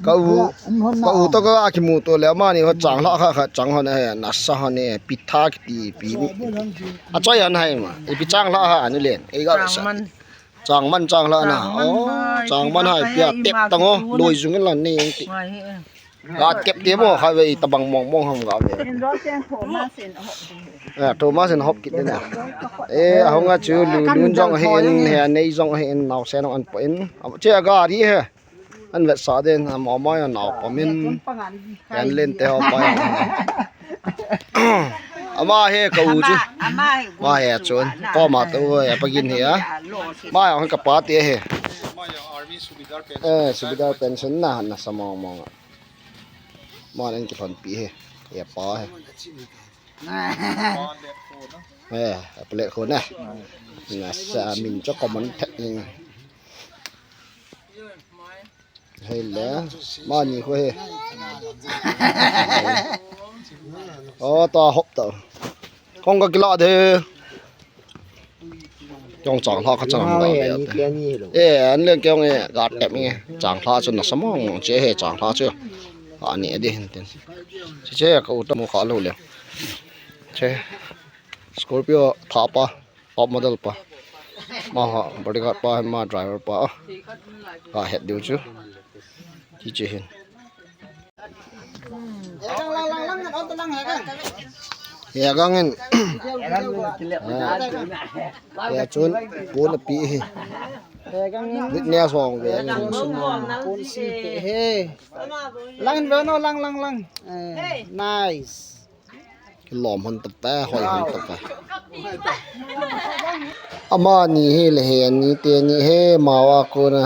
ก็อูตก็อาคิมูตัวแล้วมานี่เขาจังละค่ะจังฮอนให้นัสซะฮอนนี่ปิทากิตีปีอะจ้อยอันให้มาไอ้ปิจังละอันนี่เล่นไอ้ก็จังมันจังละนะอ๋อจังมันให้เปียเต็บตังโอลอยจุงกันละนี่ติก็เก็บเตมเขาไว้ตะบังมองๆหำก็เว้โทมัสเซนฮอบกิดนะเฮางะจูลุนจองเฮนเฮในจองเฮนนาวเซนอันปอินเจ้าก็ดีเฮอันเวสาเดนหมอมอยนาวปมินอันเล่นเตอไปอามาเฮกอูจูมาเฮจนก็มาตัวอย่าไปกินเหียมาเอาให้กับปาเตเฮสุบิดาเป็นฉันนะนะสมองมองมาเล่นกี่พันปีเฮอย่าปาเฮเปลกคนนะนะสามินเจ้าก็มันแท้ยังเฮ้ยแล้วมานี่คุยอ๋อต่อหบต่อคงก็กิโลเด้อจงจังทอเขาจังต่ออันเรื่องเกี่ยวกับกาดแบบนี้จังทอจนสมองเจ๊ให้จังทอเชื่ออันนี้ดิเห็นเจ๊ก็อุตมุขรู้เลยเจ๊Scorpio top model pa ma bodyguard pa ma driver pa head diu chu chi che hin ya gangen ya chun pun pi hi bit nya song ve pun si he lang ve no lang niceหลอมหันตะแต้หอยหันตะไปอามานี่เฮเลยเฮนี่เตียนี่เฮมาวากูนะ